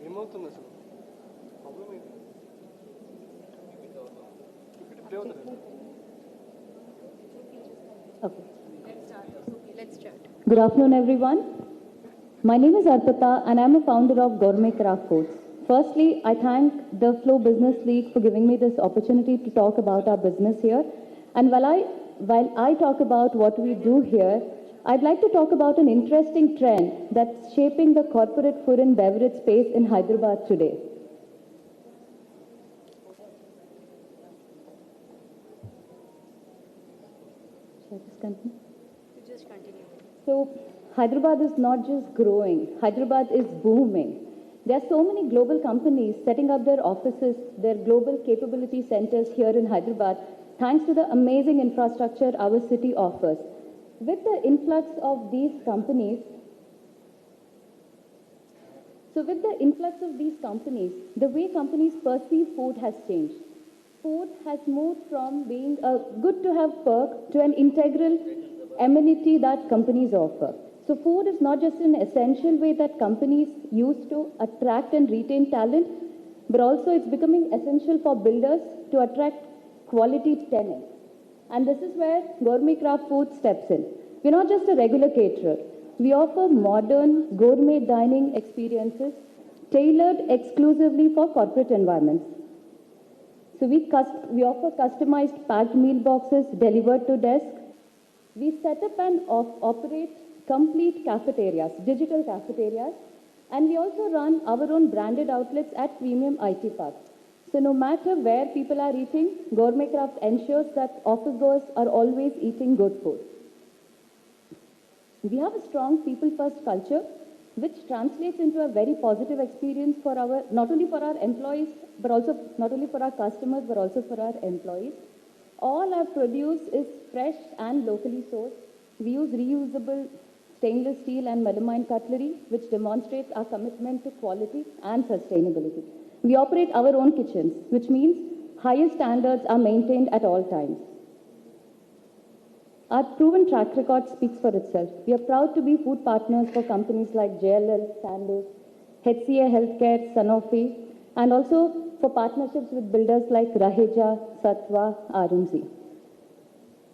ఏమవుతుంది అసలు ప్రాబ్లం ఏంటి ప్లే అవుతుంది Okay. Let's start. Good afternoon, everyone. My name is Arpita, and I'm a founder of Gourmet Craft Foods. Firstly, I thank the Flow Business League for giving me this opportunity to talk about our business here. And while I talk about what we do here, I'd like to talk about an interesting trend that's shaping the corporate food and beverage space in Hyderabad today. Shall I just continue? Just continue. So, Hyderabad is not just growing, Hyderabad is booming. There are so many global companies setting up their offices, their global capability centers here in Hyderabad, thanks to the amazing infrastructure our city offers. With the influx of these companies, the way companies perceive food has changed. Food has moved from being a good to have perk to an integral amenity that companies offer. So food is not just an essential way that companies use to attract and retain talent, but also it's becoming essential for builders to attract quality tenants. And this is where Gourmet Craft Food steps in. We're not just a regular caterer. We offer modern gourmet dining experiences tailored exclusively for corporate environments. So we offer customized packed meal boxes delivered to desk. We set up and operate complete cafeterias, digital cafeterias, and we also run our own branded outlets at premium IT parks. So no matter where people are eating, Gourmet Craft ensures that office goers are always eating good food. We have a strong people-first culture, which translates into a very positive experience for not only for our employees, but also not only for our customers, but also for our employees. All our produce is fresh and locally sourced. We use reusable stainless steel and melamine cutlery, which demonstrates our commitment to quality and sustainability. We operate our own kitchens, which means higher standards are maintained at all times. Our proven track record speaks for itself. We are proud to be food partners for companies like JLL, Sandoz, HCA Healthcare, Sanofi, and also for partnerships with builders like Raheja, Satwa, RMZ.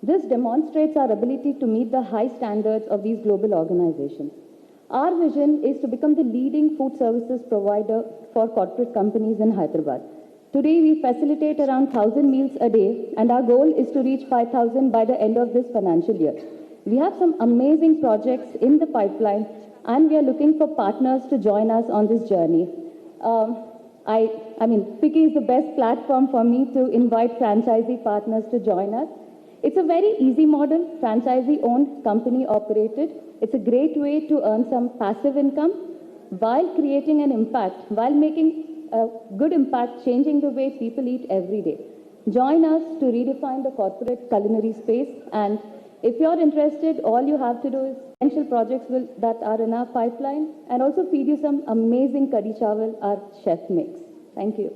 This demonstrates our ability to meet the high standards of these global organizations. Our vision is to become the leading food services provider for corporate companies in Hyderabad. Today, we facilitate around 1,000 meals a day, and our goal is to reach 5,000 by the end of this financial year. We have some amazing projects in the pipeline, and we are looking for partners to join us on this journey. FICCI is the best platform for me to invite franchisee partners to join us. It's a very easy model, franchisee-owned, company-operated. It's a great way to earn some passive income while creating an impact, while making a good impact, changing the way people eat every day. Join us to redefine the corporate culinary space. And if you're interested, all you have to do is potential projects that are in our pipeline, and also feed you some amazing kadhi chawal our chef makes. Thank you.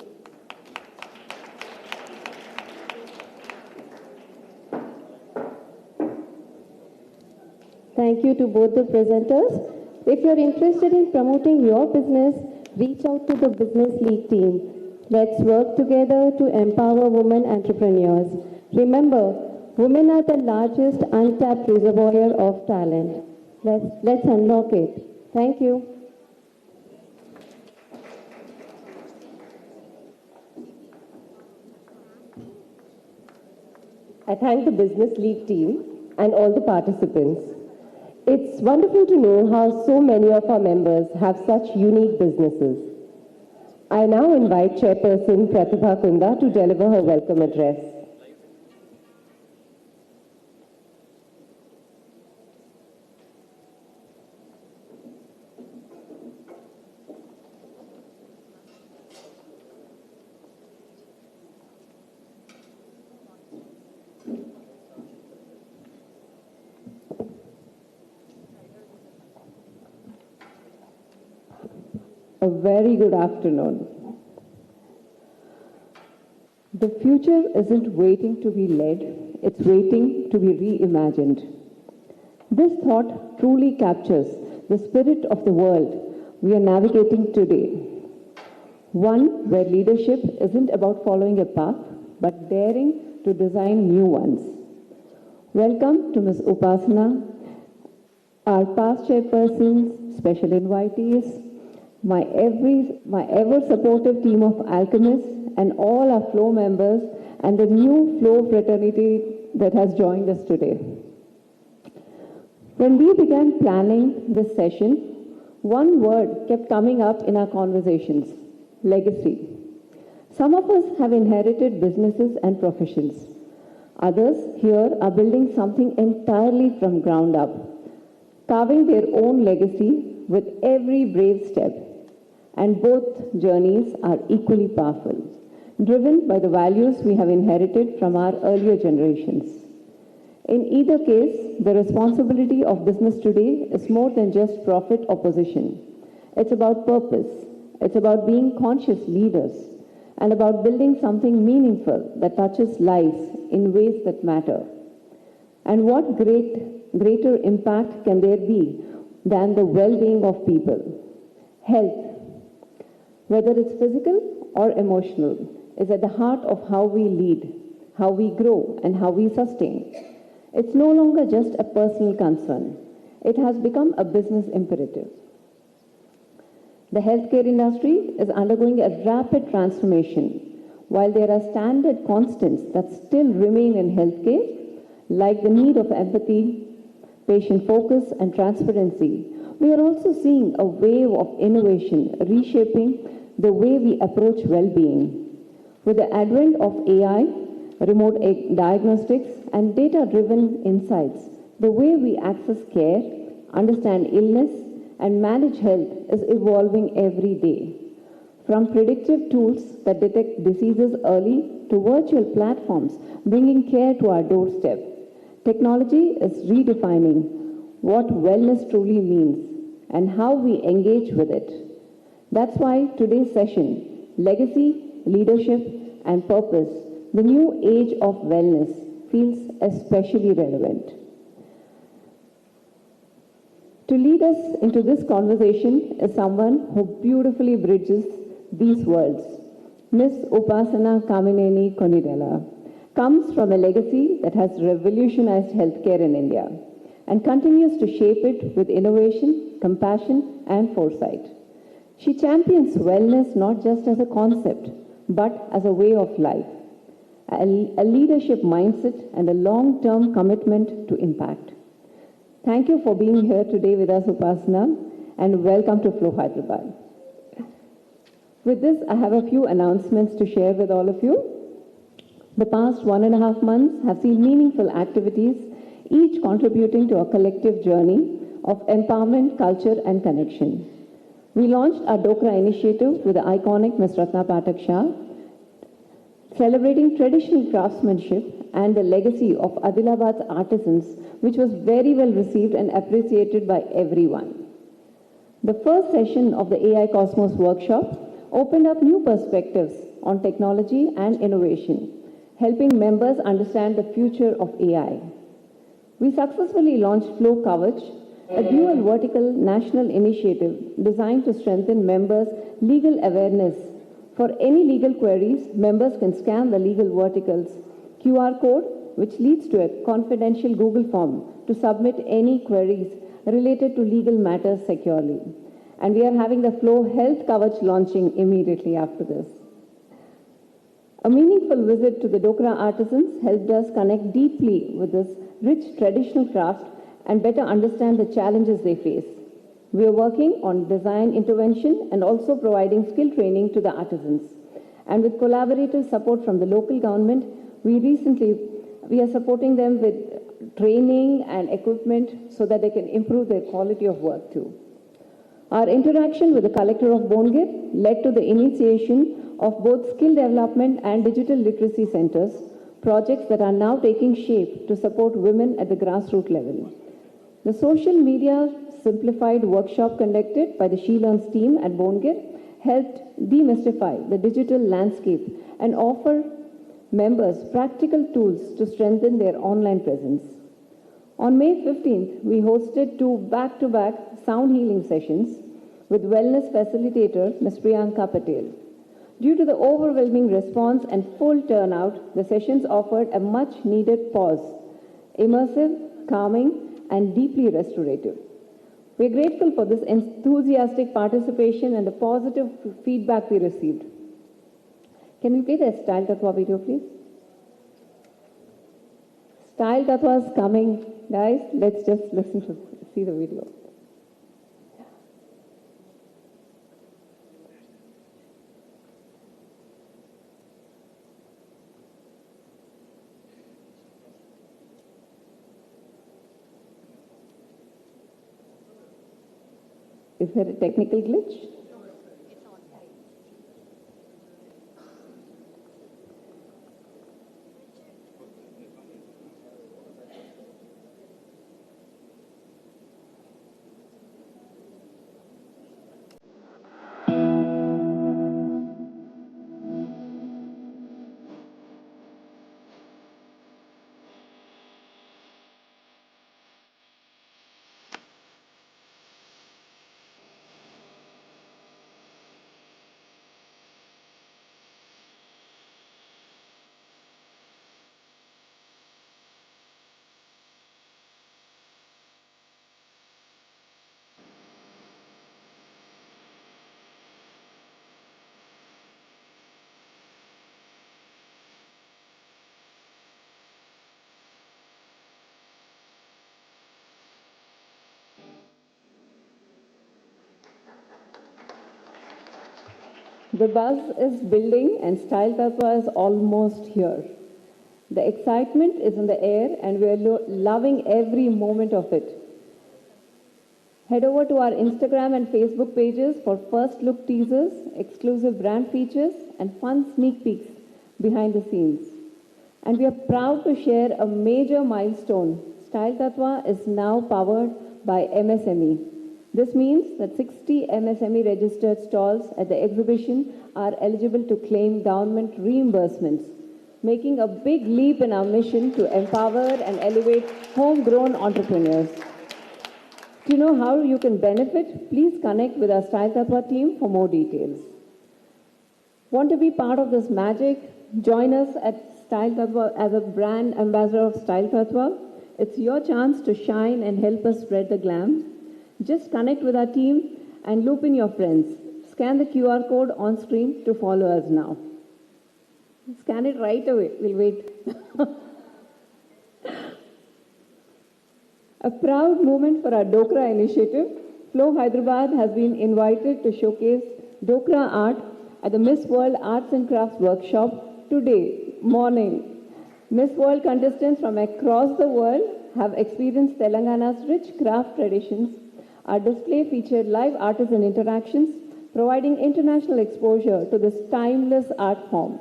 Thank you to both the presenters. If you're interested in promoting your business, reach out to the Business League team. Let's work together to empower women entrepreneurs. Remember, Women are the largest untapped reservoir of talent. Let's unlock it. Thank you. I thank the Business League team and all the participants. It's wonderful to know how so many of our members have such unique businesses. I now invite Chairperson Prathibha Kunda to deliver her welcome address. A very good afternoon. The future isn't waiting to be led, it's waiting to be reimagined. This thought truly captures the spirit of the world we are navigating today. One where leadership isn't about following a path, but daring to design new ones. Welcome to Ms. Upasana, our past chairpersons, special invitees, my ever supportive team of alchemists, and all our flow members and the new flow fraternity that has joined us today. When we began planning this session, one word kept coming up in our conversations: legacy. Some of us have inherited businesses and professions. Others here are building something entirely from ground up, carving their own legacy with every brave step. And both journeys are equally powerful, driven by the values we have inherited from our earlier generations. In either case, the responsibility of business today is more than just profit or position. It's about purpose. It's about being conscious leaders and about building something meaningful that touches lives in ways that matter. And what greater impact can there be than the well-being of people? Health, whether it's physical or emotional, is at the heart of how we lead, how we grow, and how we sustain. It's no longer just a personal concern. It has become a business imperative. The healthcare industry is undergoing a rapid transformation. While there are standard constants that still remain in healthcare, like the need of empathy, patient focus, and transparency, we are also seeing a wave of innovation reshaping the way we approach well-being. With the advent of AI, remote diagnostics, and data-driven insights, the way we access care, understand illness, and manage health is evolving every day. From predictive tools that detect diseases early to virtual platforms bringing care to our doorstep, technology is redefining what wellness truly means and how we engage with it. That's why today's session, Legacy, Leadership, and Purpose, the new age of wellness, feels especially relevant. To lead us into this conversation is someone who beautifully bridges these worlds. Ms. Upasana Kamineni Konidela comes from a legacy that has revolutionized healthcare in India and continues to shape it with innovation, compassion, and foresight. She champions wellness not just as a concept, but as a way of life, a leadership mindset, and a long-term commitment to impact. Thank you for being here today with us, Upasana, and welcome to FLO Hyderabad. With this, I have a few announcements to share with all of you. The past 1.5 months have seen meaningful activities, each contributing to a collective journey of empowerment, culture, and connection. We launched our Dokra initiative with the iconic Ms. Ratna Pathak Shah, celebrating traditional craftsmanship and the legacy of Adilabad's artisans, which was very well received and appreciated by everyone. The first session of the AI Cosmos workshop opened up new perspectives on technology and innovation, helping members understand the future of AI. We successfully launched FLO Kavach, a dual vertical national initiative designed to strengthen members' legal awareness. For any legal queries, members can scan the legal vertical's QR code which leads to a confidential Google form to submit any queries related to legal matters securely. And we are having the Flow Health Kavach launching immediately after this. A meaningful visit to the Dokra artisans helped us connect deeply with this rich traditional craft and better understand the challenges they face. We are working on design intervention and also providing skill training to the artisans. And with collaborative support from the local government, we are supporting them with training and equipment so that they can improve their quality of work too. Our interaction with the collector of Bongir led to the initiation of both skill development and digital literacy centers, projects that are now taking shape to support women at the grassroots level. The social media simplified workshop conducted by the She Learns team at Bongir helped demystify the digital landscape and offer members practical tools to strengthen their online presence. On May 15th, we hosted 2 back-to-back sound healing sessions with wellness facilitator Ms. Priyanka Patel. Due to the overwhelming response and full turnout, the sessions offered a much-needed pause, immersive, calming, and deeply restorative. We are grateful for this enthusiastic participation and the positive feedback we received. Can we play the Style Tattva video, please? Style Tattva is coming. Guys, let's just see the video. Is there a technical glitch? The buzz is building and Style Tattva is almost here. The excitement is in the air and we are loving every moment of it. Head over to our Instagram and Facebook pages for first look teasers, exclusive brand features, and fun sneak peeks behind the scenes. And we are proud to share a major milestone. Style Tattva is now powered by MSME. This means that 60 MSME registered stalls at the exhibition are eligible to claim government reimbursements, making a big leap in our mission to empower and elevate homegrown entrepreneurs. To know how you can benefit, please connect with our Style Tattva team for more details. Want to be part of this magic? Join us at Style Tattva as a brand ambassador of Style Tattva. It's your chance to shine and help us spread the glam. Just connect with our team and loop in your friends. Scan the QR code on screen to follow us now. Scan it right away. We'll wait. A proud moment for our Dokra initiative. Flow Hyderabad has been invited to showcase Dokra art at the Miss World Arts and Crafts workshop today morning. Miss World contestants from across the world have experienced Telangana's rich craft traditions. Our display featured live artisan interactions, providing international exposure to this timeless art form.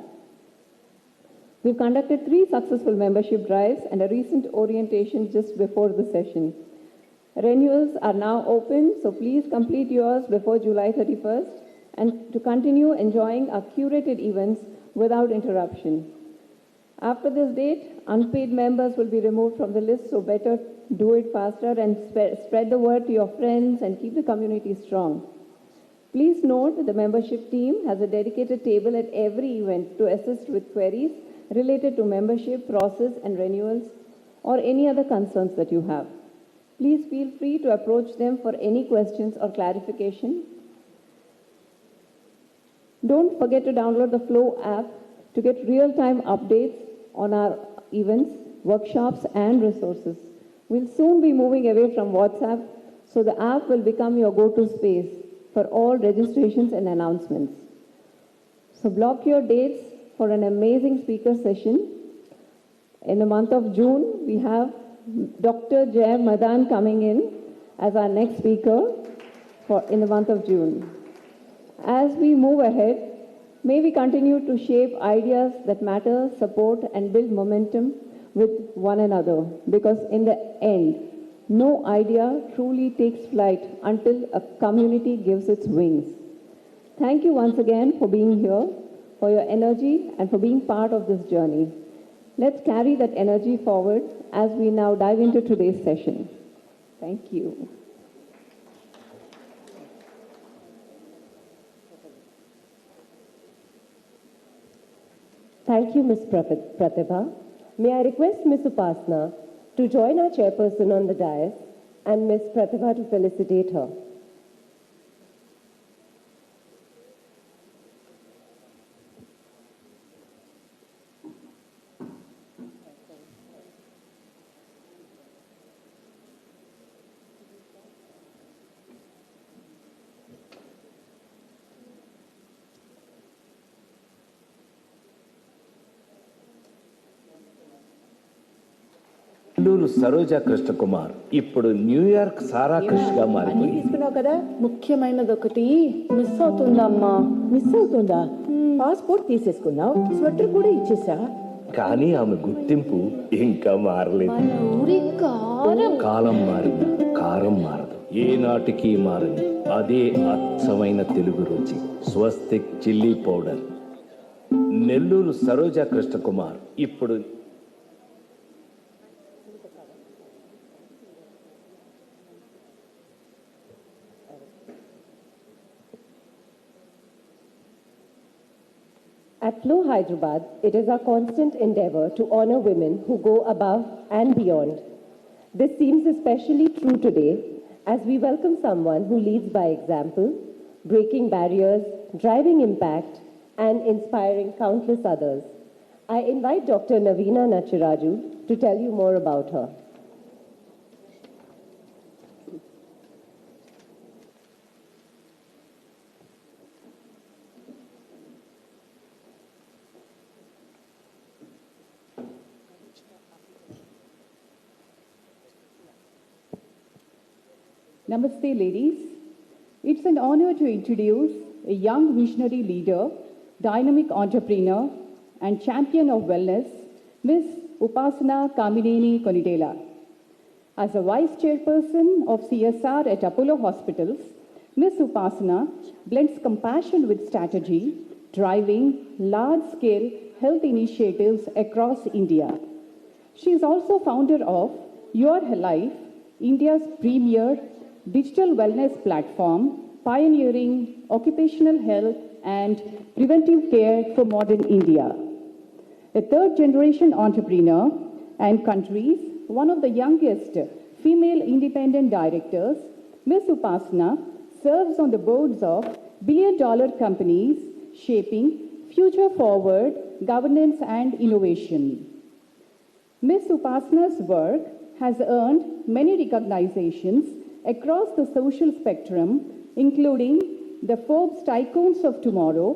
We've conducted 3 successful membership drives and a recent orientation just before the session. Renewals are now open, so please complete yours before July 31st and to continue enjoying our curated events without interruption. After this date, unpaid members will be removed from the list, so better do it faster and spread the word to your friends and keep the community strong. Please note that the membership team has a dedicated table at every event to assist with queries, related to membership, process and renewals, or any other concerns that you have. Please feel free to approach them for any questions or clarification. Don't forget to download the Flow app to get real-time updates on our events, workshops and resources. We'll soon be moving away from WhatsApp, so the app will become your go-to space for all registrations and announcements. So block your dates for an amazing speaker session. In the month of June, we have Dr. Jay Madan coming in as our next speaker in the month of June. As we move ahead, may we continue to shape ideas that matter, support and build momentum with one another, because in the end, no idea truly takes flight until a community gives its wings. Thank you once again for being here, for your energy and for being part of this journey. Let's carry that energy forward as we now dive into today's session. Thank you. Thank you, Ms. Prathibha. May I request Ms. Upasana to join our chairperson on the dais and Ms. Prathibha to felicitate her. Nellore Saroja Krishna Kumar ఇప్పుడు New York సారా కృష్ణగా మారిపోయింది. తీసుకున్నావు కదా, ముఖ్యమైనది ఒకటి miss అవుతుందమ్మా. Miss అవుతుందా? Passport తీసేసుకున్నావు, sweater కూడా ఇచ్చేసా, కానీ ఆమె గుర్తింపు ఇంకా మారలేదు. కాలం మారిన కారం మారదు, ఏ నాటికి మారని అదే అచ్చమైన తెలుగు రుచి. స్వస్తిక్ చిల్లీ పౌడర్. నెల్లూరు సరోజా కృష్ణ కుమార్ ఇప్పుడు At FLO Hyderabad, it is our constant endeavor to honor women who go above and beyond. This seems especially true today as we welcome someone who leads by example, breaking barriers, driving impact, and inspiring countless others. I invite Dr. Naveena Nachiraju to tell you more about her. Namaste, ladies. It's an honor to introduce a young visionary leader, dynamic entrepreneur, and champion of wellness, Ms. Upasana Kamineni Konidela. As a Vice Chairperson of CSR at Apollo Hospitals, Ms. Upasana blends compassion with strategy, driving large-scale health initiatives across India. She is also founder of Your Life, India's premier digital wellness platform, pioneering occupational health and preventive care for modern India. A third-generation entrepreneur and country's one of the youngest female independent directors, Ms. Upasana serves on the boards of billion-dollar companies shaping future-forward governance and innovation. Ms. Upasana's work has earned many recognitions across the social spectrum, including the Forbes Tycoons of Tomorrow,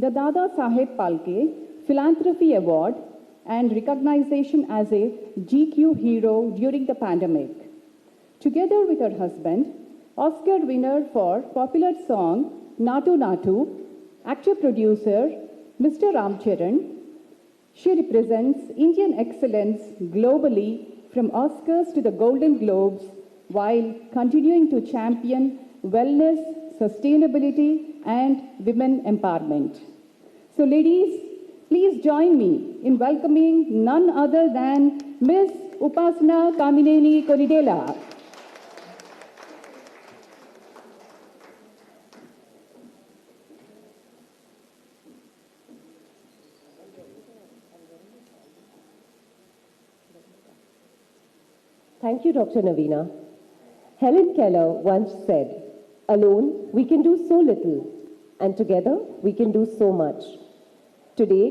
the Dada Saheb Phalke Philanthropy Award, and recognition as a GQ hero during the pandemic. Together with her husband, Oscar winner for popular song Natu Natu, actor-producer Mr. Ram Charan, she represents Indian excellence globally from Oscars to the Golden Globes, while continuing to champion wellness, sustainability, and women empowerment. So ladies, please join me in welcoming none other than Ms. Upasana Kamineni Konidela. Thank you, Dr. Navina. Helen Keller once said, "Alone, we can do so little, and together, we can do so much." Today,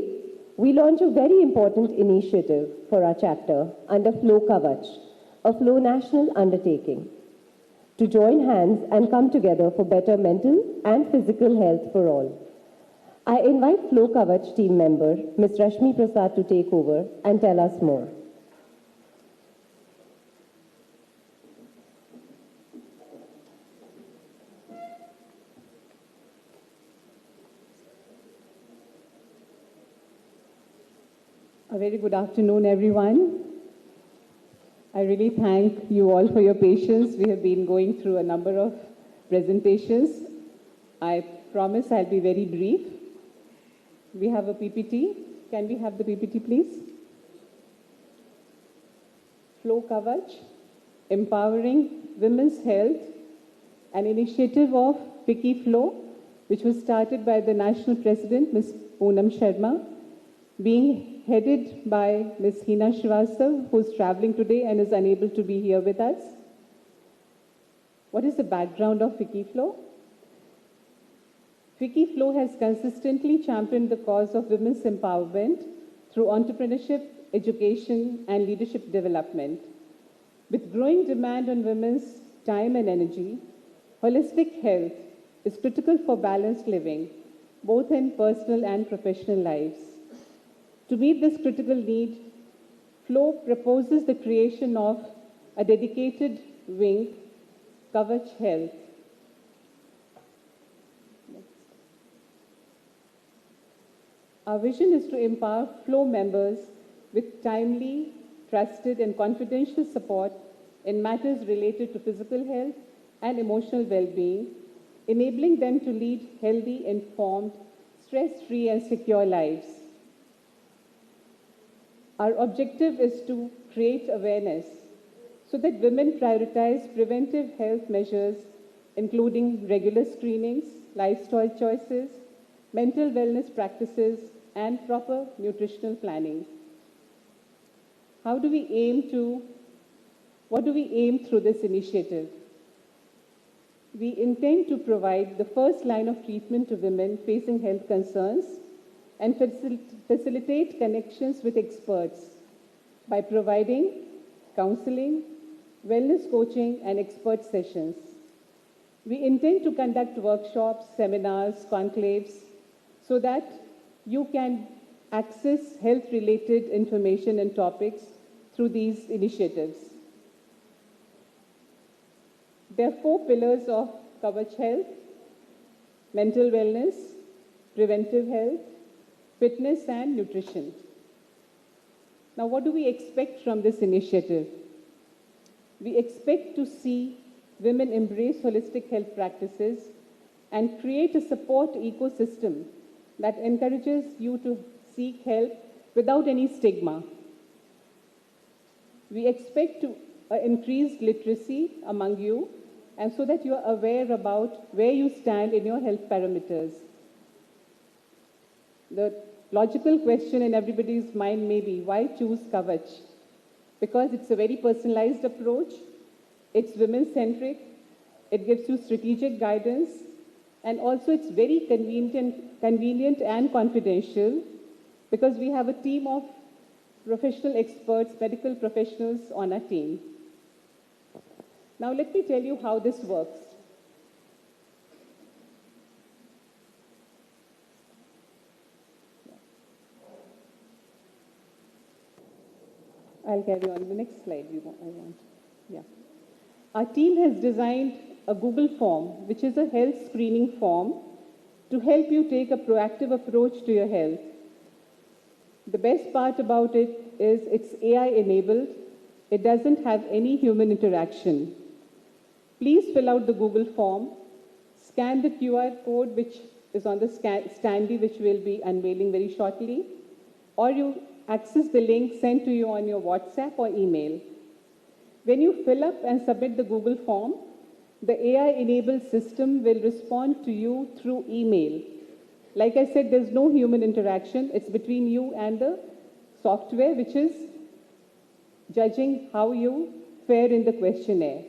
we launch a very important initiative for our chapter under FLO Kavach, a FLO national undertaking, to join hands and come together for better mental and physical health for all. I invite FLO Kavach team member, Ms. Rashmi Prasad, to take over and tell us more. A very good afternoon, everyone. I really thank you all for your patience. We have been going through a number of presentations. I promise I'll be very brief. We have a PPT. Can we have the PPT, please? FLO Kavach, Empowering Women's Health, an initiative of FICCI FLO, which was started by the National President, Ms. Poonam Sharma, being headed by Ms. Hina Srivastav, who's traveling today and is unable to be here with us. What is the background of FICCI FLO? FICCI FLO has consistently championed the cause of women's empowerment through entrepreneurship, education, and leadership development. With growing demand on women's time and energy, holistic health is critical for balanced living, both in personal and professional lives. To meet this critical need, FLO proposes the creation of a dedicated wing, Kavach Health. Our vision is to empower FLO members with timely, trusted, and confidential support in matters related to physical health and emotional well-being, enabling them to lead healthy, informed, stress-free, and secure lives. Our objective is to create awareness so that women prioritize preventive health measures, including regular screenings, lifestyle choices, mental wellness practices, and proper nutritional planning. What do we aim through this initiative? We intend to provide the first line of treatment to women facing health concerns and facilitate connections with experts by providing counseling, wellness coaching, and expert sessions. We intend to conduct workshops, seminars, conclaves, so that you can access health-related information and topics through these initiatives. There are 4 pillars of Kavach Health: mental wellness, preventive health, fitness, and nutrition. Now, what do we expect from this initiative? We expect to see women embrace holistic health practices and create a support ecosystem that encourages you to seek help without any stigma. We expect to increase literacy among you, and so that you are aware about where you stand in your health parameters. The logical question in everybody's mind may be, why choose Kavach? Because it's a very personalized approach, it's women-centric, it gives you strategic guidance, and also it's very convenient and confidential, because we have a team of professional experts, medical professionals on our team. Now let me tell you how this works. I'll carry on. The next slide I want. Yeah. Our team has designed a Google form, which is a health screening form, to help you take a proactive approach to your health. The best part about it is it's AI enabled. It doesn't have any human interaction. Please fill out the Google form, scan the QR code which is on the standee, which we'll be unveiling very shortly, or you access the link sent to you on your WhatsApp or email. When you fill up and submit the Google form, the AI-enabled system will respond to you through email. Like I said, there's no human interaction. It's between you and the software, which is judging how you fare in the questionnaire.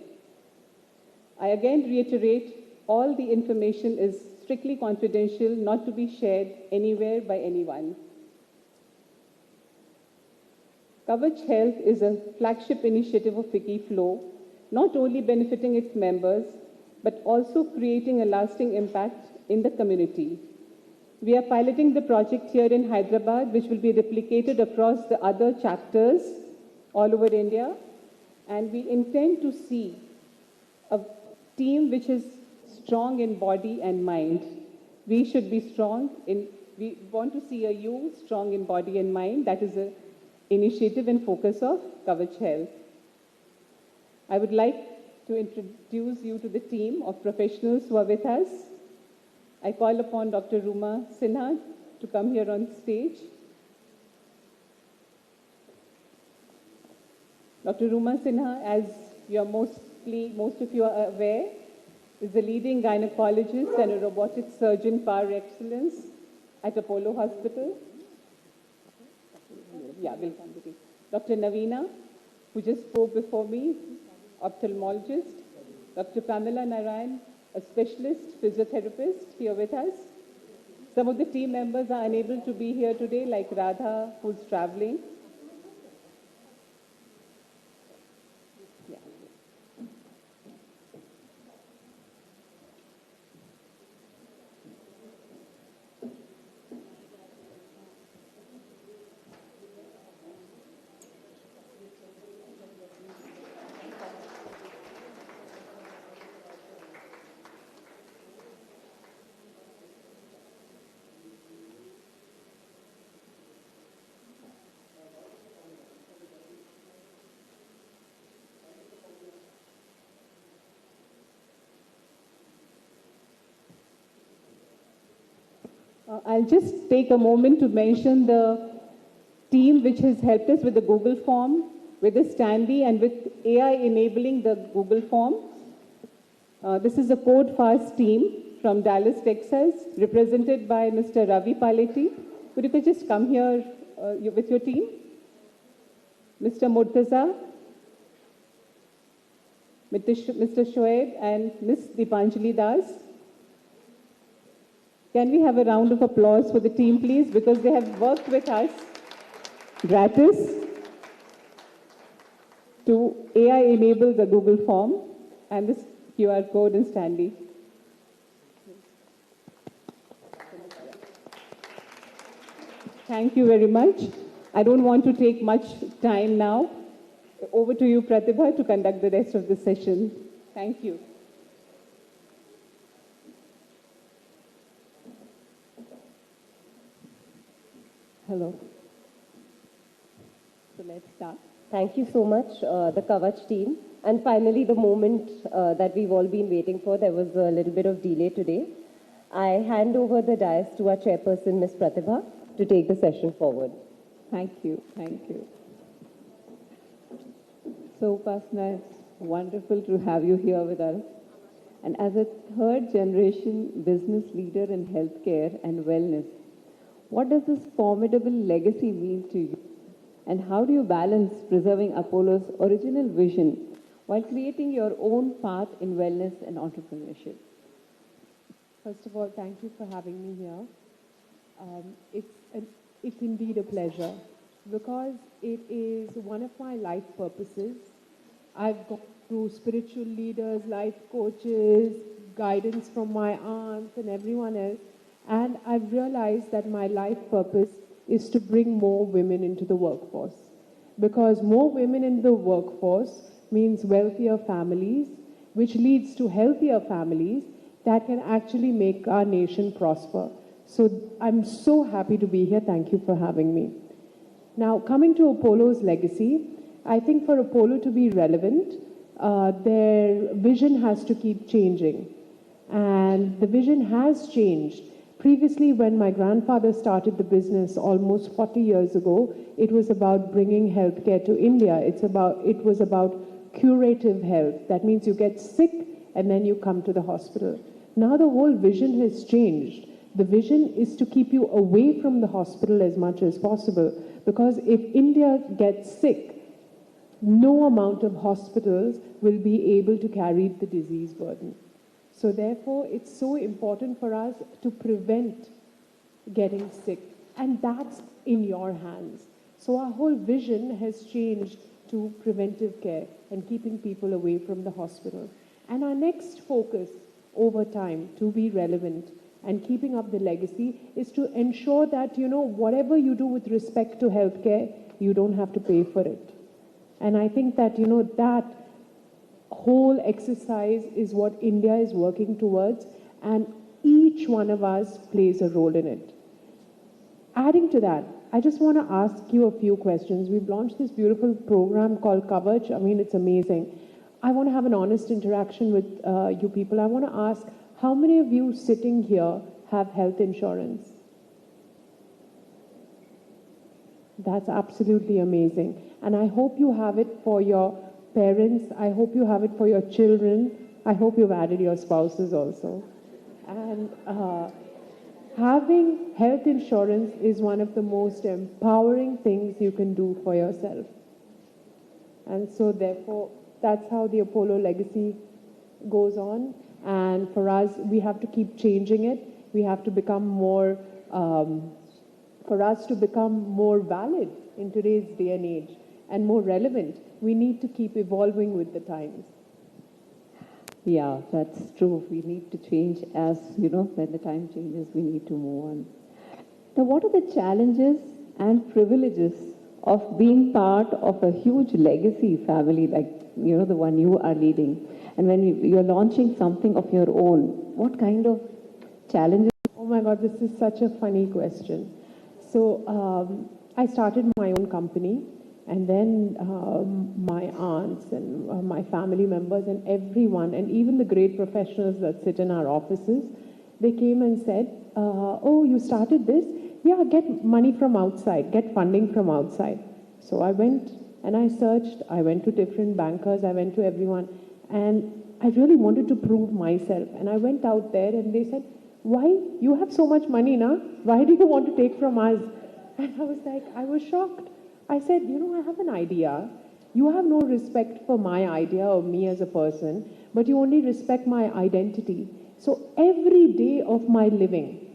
I again reiterate, all the information is strictly confidential, not to be shared anywhere by anyone. Kavach Health is a flagship initiative of FICCI FLO, not only benefiting its members, but also creating a lasting impact in the community. We are piloting the project here in Hyderabad, which will be replicated across the other chapters all over India. And we intend to see a team which is strong in body and mind. We should be strong we want to see a you strong in body and mind. That is an initiative and focus of Kavach Health. I would like to introduce you to the team of professionals who are with us. I call upon Dr. Ruma Sinha to come here on stage. Dr. Ruma Sinha, as most of you are aware, is a leading gynecologist and a robotic surgeon par excellence at Apollo Hospital. Yeah, we'll come to you. Dr. Navina, who just spoke before me, ophthalmologist. Dr. Pamela Narayan, a specialist physiotherapist here with us. Some of the team members are unable to be here today, like Radha, who's traveling. I'll just take a moment to mention the team which has helped us with the Google form, with the Standy, and with AI enabling the Google form. This is the Code Fast team from Dallas, Texas, represented by Mr. Ravi Paleti. Could you just come here with your team? Mr. Murtaza, Mr. Shoaib, and Ms. Dipanjali Das. Can we have a round of applause for the team, please? Because they have worked with us gratis to AI enable the Google form and this QR code and Standy. Thank you very much. I don't want to take much time now. Over to you, Pratibha, to conduct the rest of the session. Thank you. Hello. So let's start. Thank you so much, the Kavach team. And finally, the moment that we've all been waiting for. There was a little bit of delay today. I hand over the dais to our chairperson, Ms. Prathibha, to take the session forward. Thank you. Thank you. So, Upasana, it's wonderful to have you here with us. And as a third generation business leader in healthcare and wellness, what does this formidable legacy mean to you? And how do you balance preserving Apollo's original vision while creating your own path in wellness and entrepreneurship? First of all, thank you for having me here. It's indeed a pleasure because it is one of my life purposes. I've gone through spiritual leaders, life coaches, guidance from my aunts and everyone else. And I've realized that my life purpose is to bring more women into the workforce. Because more women in the workforce means wealthier families, which leads to healthier families that can actually make our nation prosper. So I'm so happy to be here. Thank you for having me. Now, coming to Apollo's legacy, I think for Apollo to be relevant, their vision has to keep changing. And the vision has changed. Previously, when my grandfather started the business almost 40 years ago, it was about bringing healthcare to India. It was about curative health. That means you get sick and then you come to the hospital. Now the whole vision has changed. The vision is to keep you away from the hospital as much as possible. Because if India gets sick, no amount of hospitals will be able to carry the disease burden. So therefore, it's so important for us to prevent getting sick, and that's in your hands. So our whole vision has changed to preventive care and keeping people away from the hospital. And our next focus over time to be relevant and keeping up the legacy is to ensure that, whatever you do with respect to healthcare, you don't have to pay for it. And I think that, that whole exercise is what India is working towards, and each one of us plays a role in it. Adding to that, I just want to ask you a few questions. We've launched this beautiful program called Kavach. I mean, it's amazing. I want to have an honest interaction with you people. I want to ask, how many of you sitting here have health insurance? That's absolutely amazing. And I hope you have it for your parents. I hope you have it for your children. I hope you've added your spouses also. And having health insurance is one of the most empowering things you can do for yourself. And so therefore, that's how the Apollo legacy goes on. And for us, we have to keep changing it. We have to become more, for us to become more valid in today's day and age and more relevant, we need to keep evolving with the times. Yeah, that's true. We need to change as, when the time changes, we need to move on. Now, what are the challenges and privileges of being part of a huge legacy family like, the one you are leading? And when you're launching something of your own, what kind of challenges? Oh my God, this is such a funny question. So I started my own company, and then my aunts and my family members and everyone, and even the great professionals that sit in our offices, they came and said, oh, you started this? Yeah, get money from outside, get funding from outside. So I went and I searched, I went to different bankers, I went to everyone, and I really wanted to prove myself. And I went out there and they said, why? You have so much money now. Why do you want to take from us? And I was like, I was shocked. I said, I have an idea. You have no respect for my idea or me as a person, but you only respect my identity. So every day of my living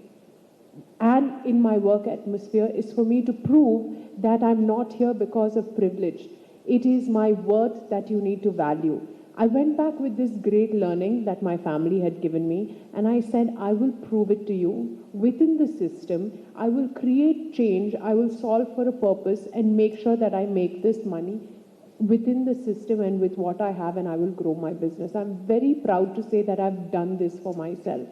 and in my work atmosphere is for me to prove that I'm not here because of privilege. It is my worth that you need to value. I went back with this great learning that my family had given me, and I said, I will prove it to you within the system. I will create change. I will solve for a purpose and make sure that I make this money within the system and with what I have, and I will grow my business. I'm very proud to say that I've done this for myself.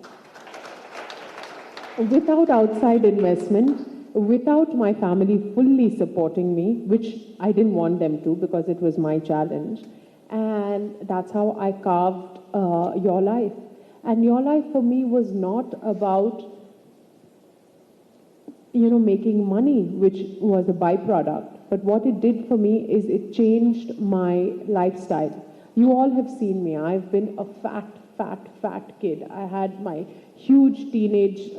Without outside investment, without my family fully supporting me, which I didn't want them to because it was my challenge. And that's how I carved Your Life. And Your Life for me was not about, making money, which was a byproduct. But what it did for me is it changed my lifestyle. You all have seen me. I've been a fat kid. I had my huge teenage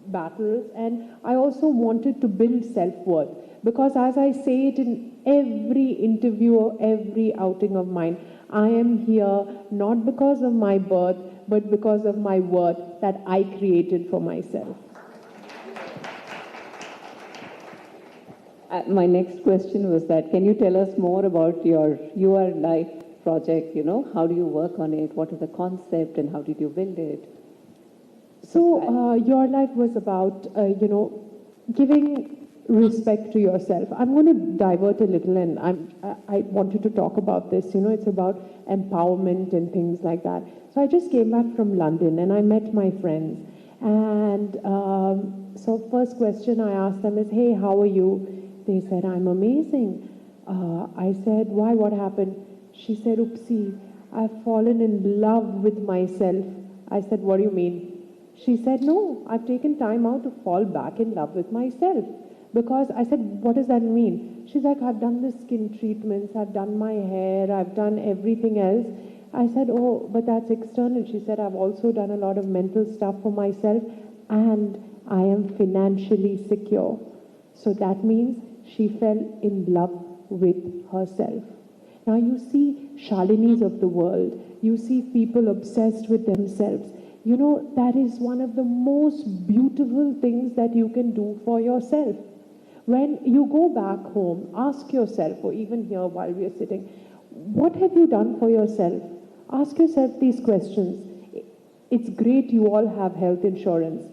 battles, and I also wanted to build self-worth. Because as I say it in every interview or every outing of mine, I am here not because of my birth, but because of my worth that I created for myself. My next question was that, can you tell us more about your Life project? How do you work on it? What is the concept and how did you build it? So Your Life was about, giving respect to yourself. I'm going to divert a little, and I wanted to talk about this. It's about empowerment and things like that. So I just came back from London and I met my friends. And so first question I asked them is, hey, how are you? They said, I'm amazing. I said, why? What happened? She said, oopsie, I've fallen in love with myself. I said, what do you mean? She said, no, I've taken time out to fall back in love with myself. Because I said, what does that mean? She's like, I've done the skin treatments, I've done my hair, I've done everything else. I said, oh, but that's external. She said, I've also done a lot of mental stuff for myself, and I am financially secure. So that means she fell in love with herself. Now you see Shalinis of the world, you see people obsessed with themselves. You know, that is one of the most beautiful things that you can do for yourself. When you go back home, ask yourself, or even here while we are sitting, what have you done for yourself? Ask yourself these questions. It's great you all have health insurance.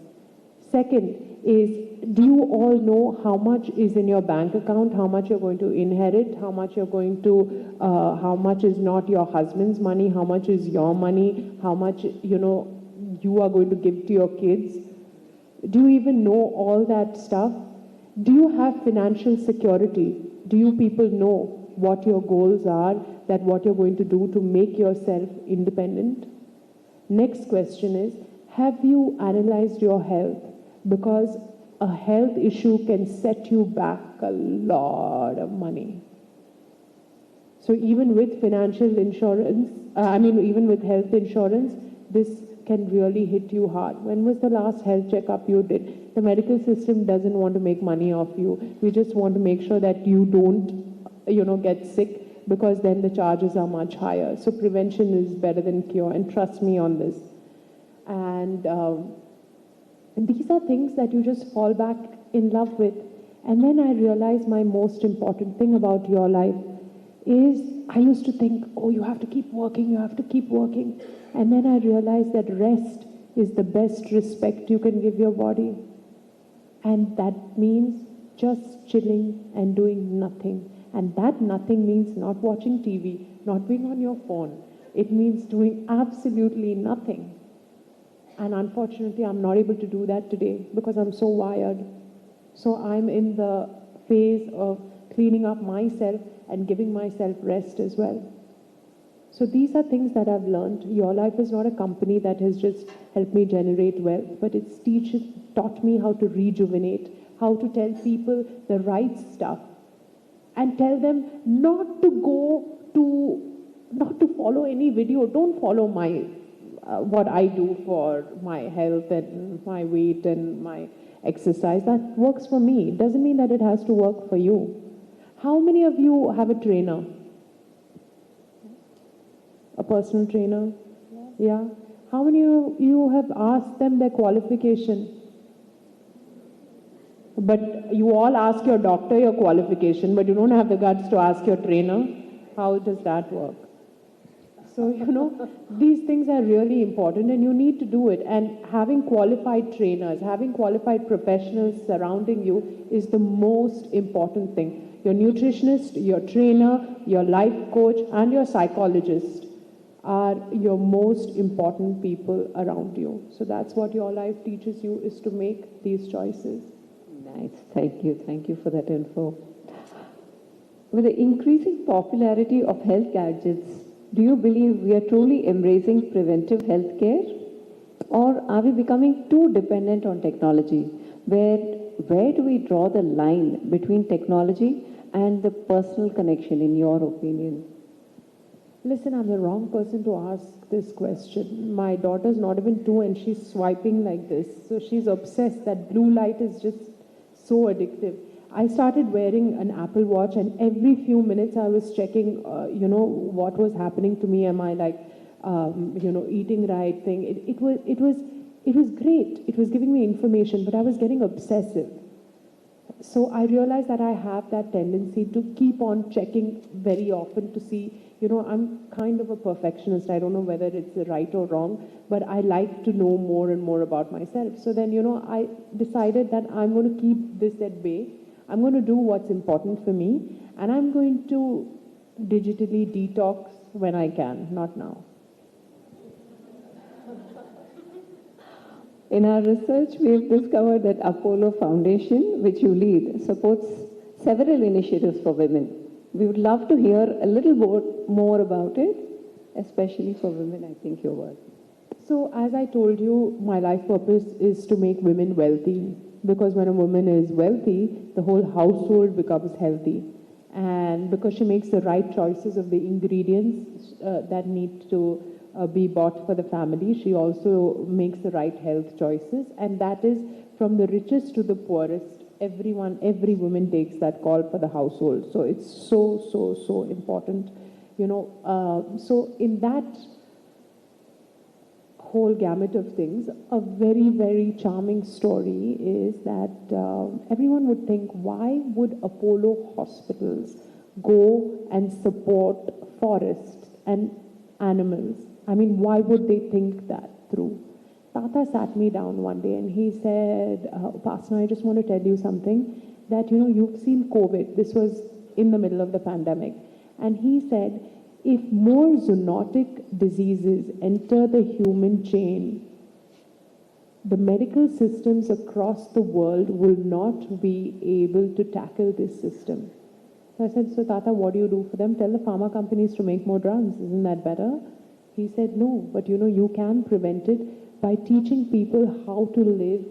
Second is, do you all know how much is in your bank account, how much you're going to inherit, how much you're going to, how much is not your husband's money, how much is your money, how much, you are going to give to your kids? Do you even know all that stuff? Do you have financial security? Do you people know what your goals are, that what you're going to do to make yourself independent? Next question is, have you analyzed your health? Because a health issue can set you back a lot of money. So even with financial insurance, even with health insurance, this can really hit you hard. When was the last health checkup you did? The medical system doesn't want to make money off you. We just want to make sure that you don't, get sick, because then the charges are much higher. So prevention is better than cure, and trust me on this. And these are things that you just fall back in love with. And then I realized my most important thing about your life is, I used to think, oh, you have to keep working, you have to keep working. And then I realized that rest is the best respect you can give your body. And that means just chilling and doing nothing. And that nothing means not watching TV, not being on your phone. It means doing absolutely nothing. And unfortunately, I'm not able to do that today because I'm so wired. So I'm in the phase of cleaning up myself and giving myself rest as well. So these are things that I've learned. Your Life is not a company that has just helped me generate wealth, but it's taught me how to rejuvenate, how to tell people the right stuff, and tell them not to follow any video. Don't follow my what I do for my health and my weight and my exercise. That works for me. It doesn't mean that it has to work for you. How many of you have a trainer? A personal trainer? Yeah. How many of you have asked them their qualification? But you all ask your doctor your qualification, but you don't have the guts to ask your trainer. How does that work? So, these things are really important and you need to do it. And having qualified trainers, having qualified professionals surrounding you is the most important thing. Your nutritionist, your trainer, your life coach, and your psychologist are your most important people around you. So that's what your life teaches you, is to make these choices. Nice. Thank you. Thank you for that info. With the increasing popularity of health gadgets, do you believe we are truly embracing preventive health care? Or are we becoming too dependent on technology? Where do we draw the line between technology and the personal connection, in your opinion? Listen, I'm the wrong person to ask this question. My daughter's not even 2 and she's swiping like this. So she's obsessed. That blue light is just so addictive. I started wearing an Apple Watch, and every few minutes I was checking, what was happening to me. Am I eating right thing? It was great. It was giving me information, but I was getting obsessive. So I realized that I have that tendency to keep on checking very often to see, I'm kind of a perfectionist. I don't know whether it's right or wrong, but I like to know more and more about myself. So then, I decided that I'm going to keep this at bay. I'm going to do what's important for me, and I'm going to digitally detox when I can, not now. In our research, we've discovered that Apollo Foundation, which you lead, supports several initiatives for women. We would love to hear a little more about it, especially for women, I think your work. So as I told you, my life purpose is to make women wealthy, because when a woman is wealthy, the whole household becomes healthy. And because she makes the right choices of the ingredients that need to be bought for the family, she also makes the right health choices. And that is from the richest to the poorest. every woman takes that call for the household. So it's so important, so in that whole gamut of things, a very charming story is that everyone would think, why would Apollo hospitals go and support forests and animals? I mean, why would they think that through? Tata sat me down one day and he said, Upasana, I just want to tell you something, that, you've seen COVID. This was in the middle of the pandemic. And he said, if more zoonotic diseases enter the human chain, the medical systems across the world will not be able to tackle this system. So I said, so Tata, what do you do for them? Tell the pharma companies to make more drugs. Isn't that better? He said, no, but you can prevent it by teaching people how to live,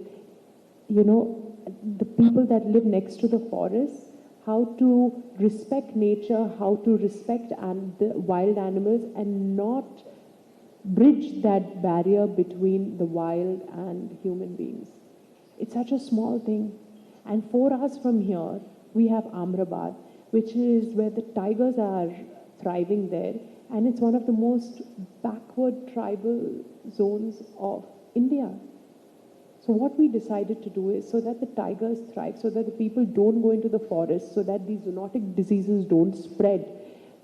the people that live next to the forests, how to respect nature, how to respect the wild animals and not bridge that barrier between the wild and human beings. It's such a small thing. And 4 hours from here, we have Amrabad, which is where the tigers are thriving there. And it's one of the most backward tribal zones of India. So what we decided to do is, so that the tigers thrive, so that the people don't go into the forest, so that these zoonotic diseases don't spread,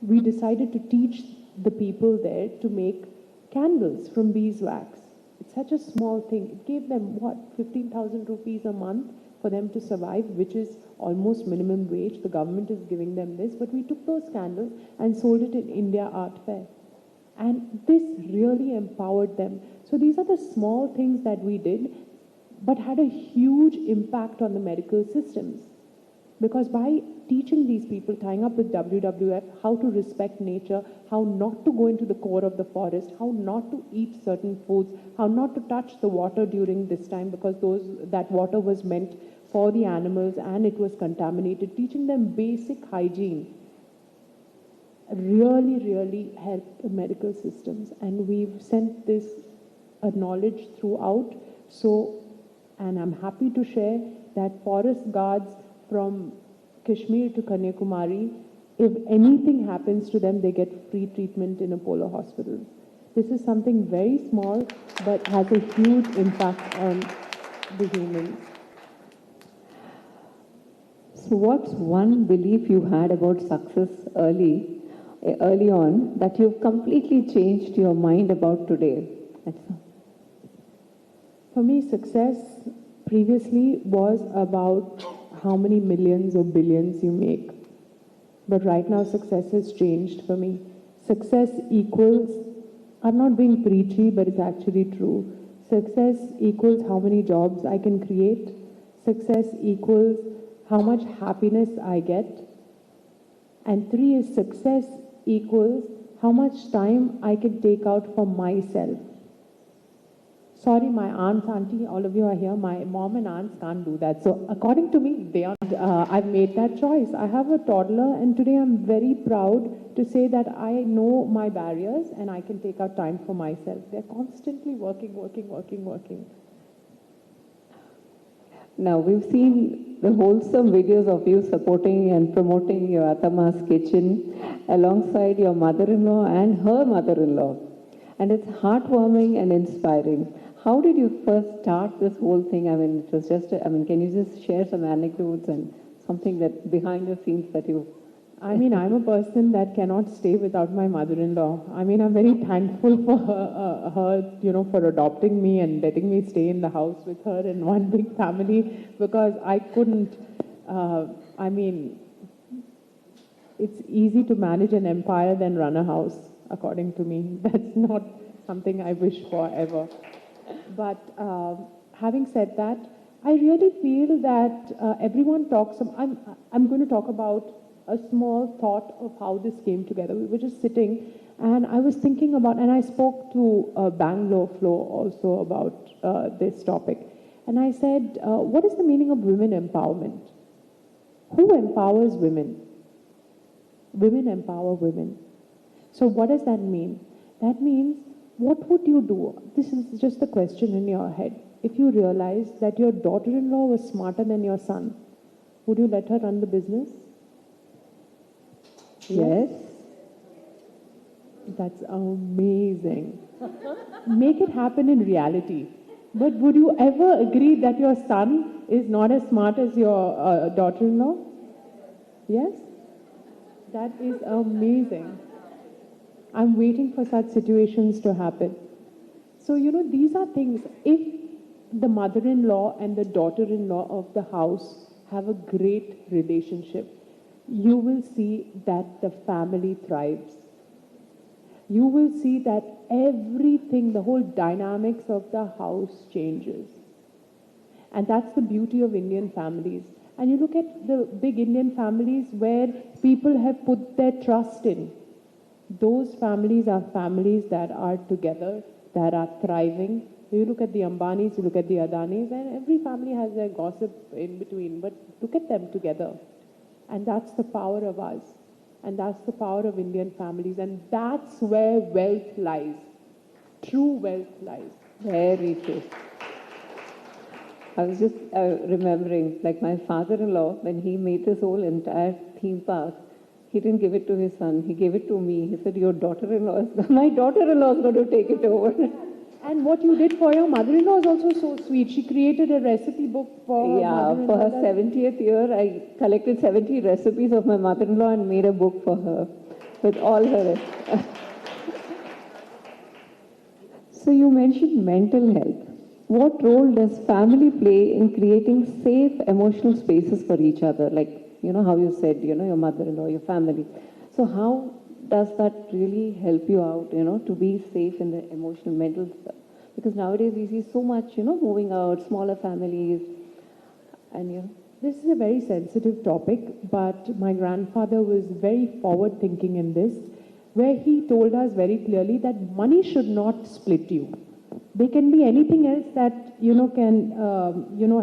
we decided to teach the people there to make candles from beeswax. It's such a small thing. It gave them, 15,000 rupees a month for them to survive, which is almost minimum wage. The government is giving them this, but we took those candles and sold it in India Art Fair. And this really empowered them. So these are the small things that we did, but had a huge impact on the medical systems. Because by teaching these people, tying up with WWF, how to respect nature, how not to go into the core of the forest, how not to eat certain foods, how not to touch the water during this time, because that water was meant for the animals and it was contaminated, teaching them basic hygiene really helped the medical systems. And we've sent this knowledge throughout. And I'm happy to share that forest guards from Kashmir to Kanyakumari, if anything happens to them, they get free treatment in Apollo hospitals. This is something very small, but has a huge impact on the humans. So what's one belief you had about success early on that you've completely changed your mind about today? For me, success previously was about how many millions or billions you make. But right now, success has changed for me. Success equals, I'm not being preachy, but it's actually true. Success equals how many jobs I can create. Success equals how much happiness I get. And 3 is success equals how much time I can take out for myself. Sorry, my aunts, auntie, all of you are here. My mom and aunts can't do that. So according to me, they aren't. I've made that choice. I have a toddler, and today I'm very proud to say that I know my barriers and I can take out time for myself. They're constantly working. Now, we've seen the wholesome videos of you supporting and promoting your Atama's kitchen alongside your mother-in-law and her mother-in-law. And it's heartwarming and inspiring. How did you first start this whole thing? I mean, it was just, can you just share some anecdotes and something that behind the scenes that you... I'm a person that cannot stay without my mother-in-law. I'm very thankful for her, for adopting me and letting me stay in the house with her in one big family, because I couldn't, it's easy to manage an empire than run a house, according to me. That's not something I wish for ever. But having said that, I really feel that everyone talks, I'm going to talk about a small thought of how this came together. We were just sitting and I was thinking about, and I spoke to Bangalore Flo also about this topic. And I said, what is the meaning of women empowerment? Who empowers women? Women empower women. So what does that mean? That means, what would you do? This is just a question in your head. If you realize that your daughter-in-law was smarter than your son, would you let her run the business? Yes. That's amazing. Make it happen in reality. But would you ever agree that your son is not as smart as your daughter-in-law? Yes? That is amazing. I'm waiting for such situations to happen. So, these are things. If the mother-in-law and the daughter-in-law of the house have a great relationship, you will see that the family thrives. You will see that everything, the whole dynamics of the house changes. And that's the beauty of Indian families. And you look at the big Indian families where people have put their trust in. Those families are families that are together, that are thriving. You look at the Ambanis, you look at the Adanis, and every family has their gossip in between, but look at them together. And that's the power of us. And that's the power of Indian families. And that's where wealth lies. True wealth lies. Very true. I was just remembering, like my father-in-law, when he made this whole entire theme park, he didn't give it to his son, he gave it to me. He said, my daughter-in-law is going to take it over. And what you did for your mother-in-law is also so sweet. She created a recipe book for her mother-in-law. For her 70th year, I collected 70 recipes of my mother-in-law and made a book for her with all her. So you mentioned mental health. What role does family play in creating safe emotional spaces for each other? Like, how you said, your mother-in-law, your family. So how does that really help you out, to be safe in the emotional, mental stuff? Because nowadays we see so much, moving out, smaller families, and This is a very sensitive topic, but my grandfather was very forward-thinking in this, where he told us very clearly that money should not split you. There can be anything else that, can,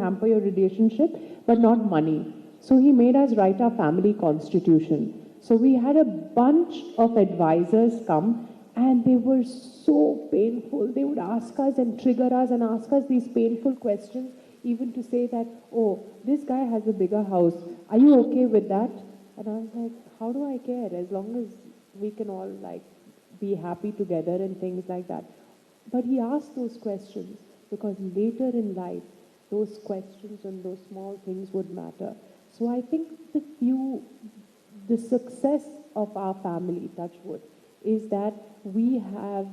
hamper your relationship, but not money. So he made us write our family constitution. So we had a bunch of advisors come, and they were so painful. They would ask us and trigger us and ask us these painful questions, even to say that, oh, this guy has a bigger house. Are you okay with that? And I was like, how do I care? As long as we can all be happy together and things like that. But he asked those questions because later in life, those questions and those small things would matter. So I think the success of our family, touch wood, is that we have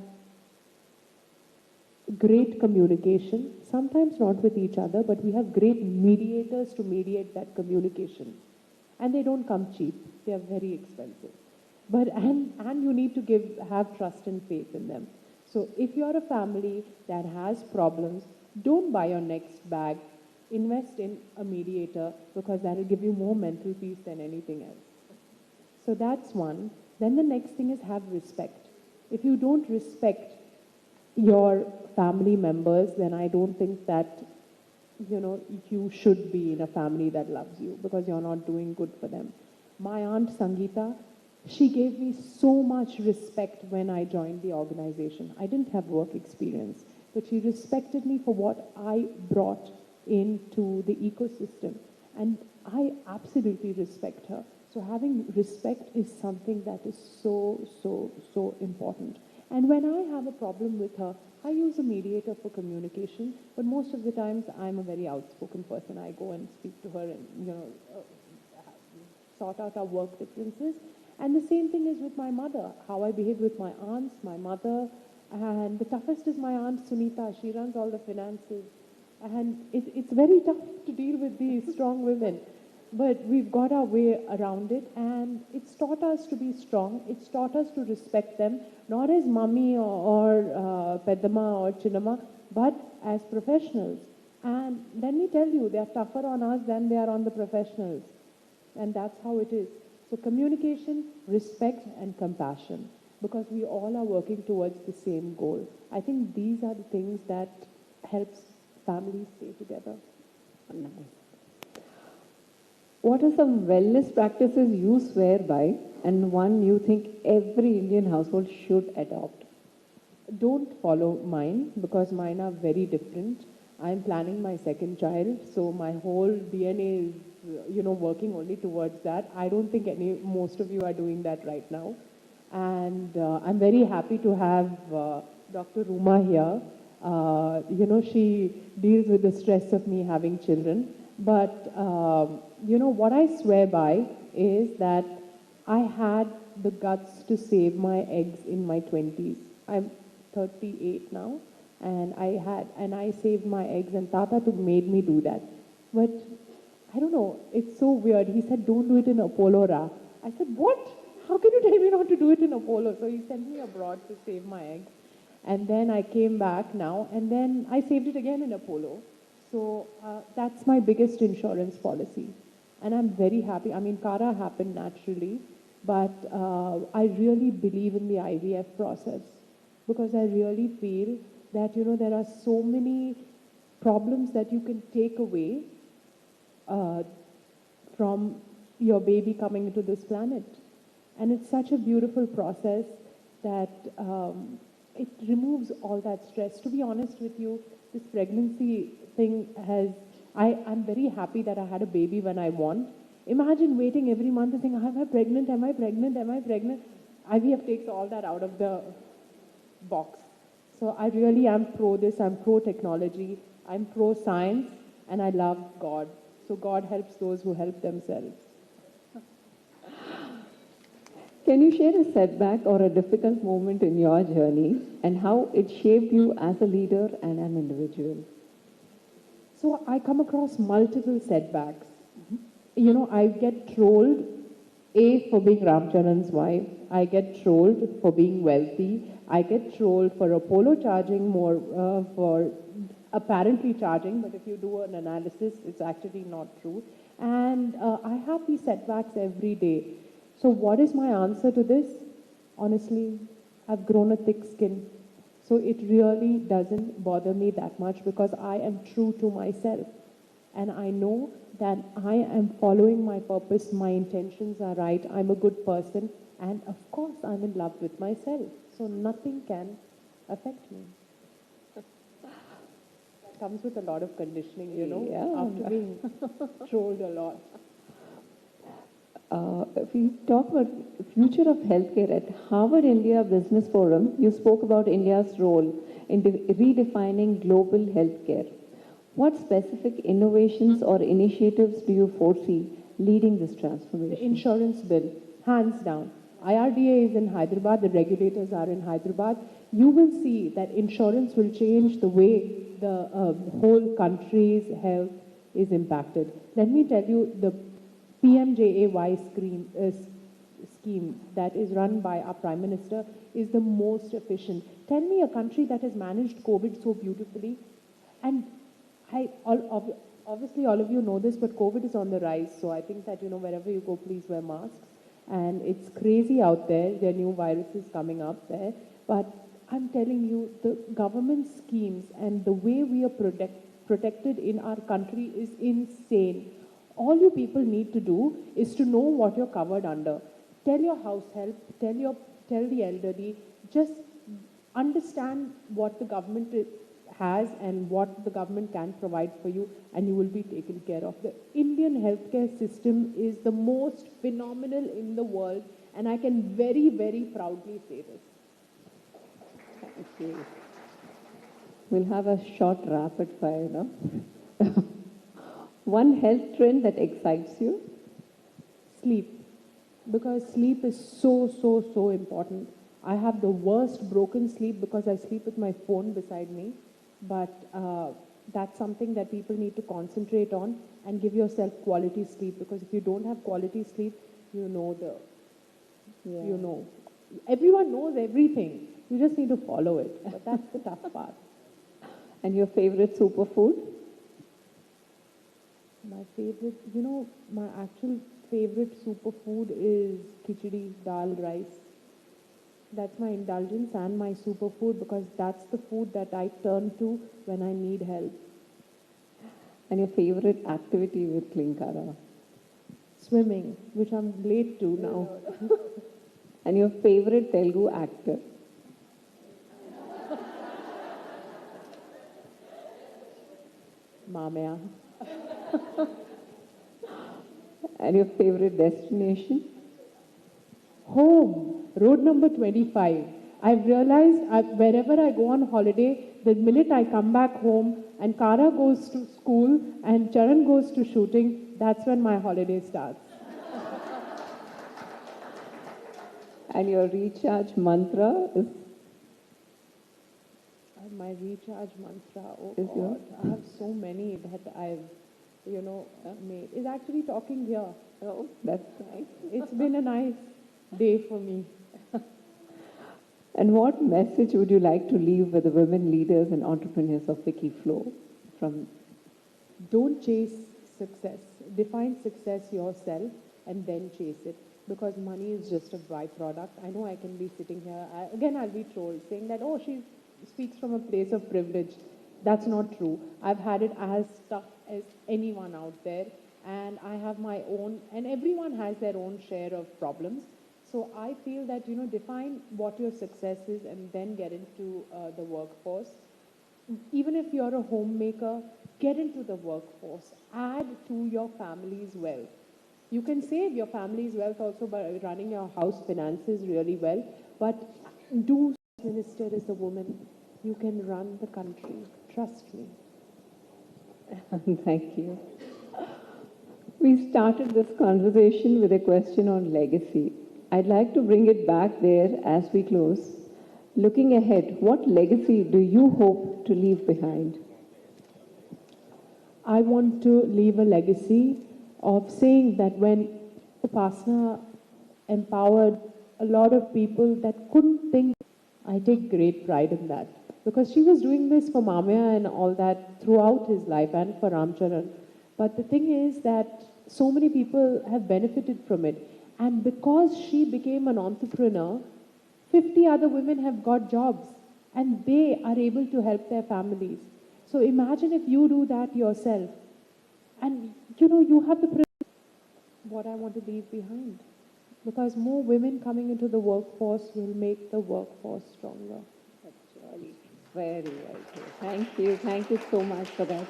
great communication, sometimes not with each other, but we have great mediators to mediate that communication. And they don't come cheap. They are very expensive. And you need to have trust and faith in them. So if you're a family that has problems, don't buy your next bag. Invest in a mediator because that will give you more mental peace than anything else. So that's one. Then the next thing is have respect. If you don't respect your family members, then I don't think that, you should be in a family that loves you because you're not doing good for them. My aunt Sangeeta, she gave me so much respect when I joined the organization. I didn't have work experience, but she respected me for what I brought into the ecosystem. And I absolutely respect her. So having respect is something that is so, so, so important. And when I have a problem with her, I use a mediator for communication, but most of the times I'm a very outspoken person. I go and speak to her and, sort out our work differences. And the same thing is with my mother, how I behave with my aunts, my mother, and the toughest is my aunt Sunita. She runs all the finances. And it's very tough to deal with these strong women. But we've got our way around it, and it's taught us to be strong. It's taught us to respect them, not as mummy or Peddama or Chinnama, but as professionals. And let me tell you, they're tougher on us than they are on the professionals. And that's how it is. So communication, respect, and compassion, because we all are working towards the same goal. I think these are the things that helps families stay together. Nice. What are some wellness practices you swear by and one you think every Indian household should adopt? Don't follow mine because mine are very different. I'm planning my second child, so my whole DNA is, working only towards that. I don't think most of you are doing that right now. And I'm very happy to have Dr. Ruma here. She deals with the stress of me having children. But, what I swear by is that I had the guts to save my eggs in my 20s. I'm 38 now, and I saved my eggs, and Tata made me do that. But I don't know, it's so weird. He said, don't do it in Apollo, Ra. I said, what? How can you tell me not to do it in Apollo? So he sent me abroad to save my eggs. And then I came back now, and then I saved it again in Apollo. So that's my biggest insurance policy. And I'm very happy. I mean, Kara happened naturally, but I really believe in the IVF process because I really feel that, there are so many problems that you can take away from your baby coming into this planet. And it's such a beautiful process that it removes all that stress. To be honest with you, this pregnancy thing I'm very happy that I had a baby when I want. Imagine waiting every month and saying, am I pregnant? Am I pregnant? Am I pregnant? IVF takes all that out of the box. So I really am pro this. I'm pro technology. I'm pro science. And I love God. So God helps those who help themselves. Can you share a setback or a difficult moment in your journey and how it shaped you as a leader and an individual? So I come across multiple setbacks. I get trolled, for being Ramcharan's wife. I get trolled for being wealthy. I get trolled for Apollo charging more, for apparently charging, but if you do an analysis, it's actually not true. And I have these setbacks every day. So what is my answer to this? Honestly, I've grown a thick skin. So it really doesn't bother me that much because I am true to myself. And I know that I am following my purpose, my intentions are right, I'm a good person, and of course I'm in love with myself. So nothing can affect me. That comes with a lot of conditioning, after being trolled a lot. If we talk about the future of healthcare at Harvard India Business Forum, you spoke about India's role in redefining global healthcare. What specific innovations or initiatives do you foresee leading this transformation? The insurance bill, hands down. IRDA is in Hyderabad, the regulators are in Hyderabad. You will see that insurance will change the way the whole country's health is impacted. Let me tell you, the PMJAY scheme that is run by our Prime Minister is the most efficient. Tell me a country that has managed COVID so beautifully. And obviously all of you know this, but COVID is on the rise. So I think that, wherever you go, please wear masks. And it's crazy out there. There are new viruses coming up there. But I'm telling you, the government schemes and the way we are protected in our country is insane. All you people need to do is to know what you're covered under. Tell your house help, tell the elderly, just understand what the government has and what the government can provide for you, and you will be taken care of. The Indian healthcare system is the most phenomenal in the world, and I can very, very proudly say this. Thank you. We'll have a short rapid fire now. One health trend that excites you? Sleep. Because sleep is so important. I have the worst broken sleep because I sleep with my phone beside me. But that's something that people need to concentrate on and give yourself quality sleep. Because if you don't have quality sleep, you know. Everyone knows everything. You just need to follow it. But that's the tough part. And your favorite superfood? My favorite, my actual favorite superfood is khichdi, dal, rice. That's my indulgence and my superfood because that's the food that I turn to when I need help. And your favorite activity with Klinkara? Swimming, which I'm late to now. And your favorite Telugu actor? Mamaya. And your favorite destination? Home, road number 25. I've realized wherever I go on holiday, the minute I come back home and Kara goes to school and Charan goes to shooting, that's when my holiday starts. And your recharge mantra is? My recharge mantra, oh Is God, yours? I have so many that I've, made. Is actually talking here. Oh, that's nice. It's been a nice day for me. And what message would you like to leave with the women leaders and entrepreneurs of FICCI FLO from? Don't chase success. Define success yourself and then chase it. Because money is just a byproduct. I know I can be sitting here. I'll be trolled saying that, oh, she speaks from a place of privilege. That's not true. I've had it as tough as anyone out there. And I have my own, and everyone has their own share of problems. So I feel that, define what your success is and then get into the workforce. Even if you're a homemaker, get into the workforce. Add to your family's wealth. You can save your family's wealth also by running your house finances really well, but do minister as a woman. You can run the country. Trust me. Thank you. We started this conversation with a question on legacy. I'd like to bring it back there as we close. Looking ahead, what legacy do you hope to leave behind? I want to leave a legacy of saying that when Upasana empowered a lot of people that couldn't think, I take great pride in that. Because she was doing this for Mamaya and all that throughout his life and for Ramcharan. But the thing is that so many people have benefited from it. And because she became an entrepreneur, 50 other women have got jobs and they are able to help their families. So imagine if you do that yourself. And you have the privilege. What I want to leave behind. Because more women coming into the workforce will make the workforce stronger. That's really very well said. Thank you. Thank you so much for that.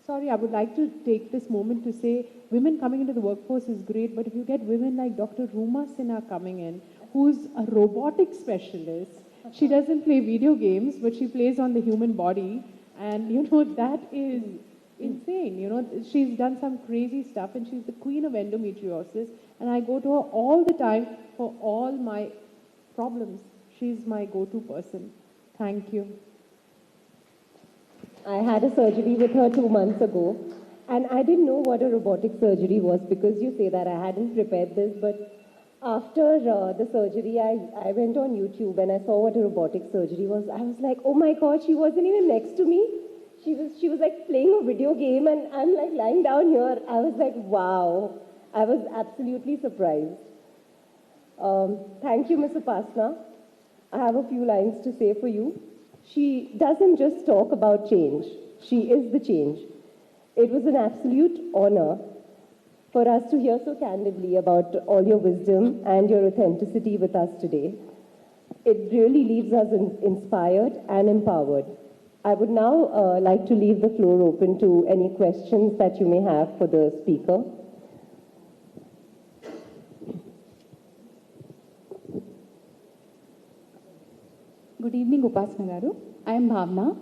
Sorry, I would like to take this moment to say women coming into the workforce is great, but if you get women like Dr. Ruma Sinha coming in, who's a robotic specialist, she doesn't play video games, but she plays on the human body. And, that is insane. She's done some crazy stuff and she's the queen of endometriosis. And I go to her all the time for all my problems. She's my go-to person. Thank you. I had a surgery with her 2 months ago, and I didn't know what a robotic surgery was because you say that I hadn't prepared this, but after the surgery, I went on YouTube and I saw what a robotic surgery was. I was like, oh my God, she wasn't even next to me. She was like playing a video game and I'm like lying down here. I was like, wow. I was absolutely surprised. Thank you, Ms. Upasana. I have a few lines to say for you. She doesn't just talk about change. She is the change. It was an absolute honor for us to hear so candidly about all your wisdom and your authenticity with us today. It really leaves us inspired and empowered. I would now like to leave the floor open to any questions that you may have for the speaker. Good evening, Upasana Garu. I am Bhavna.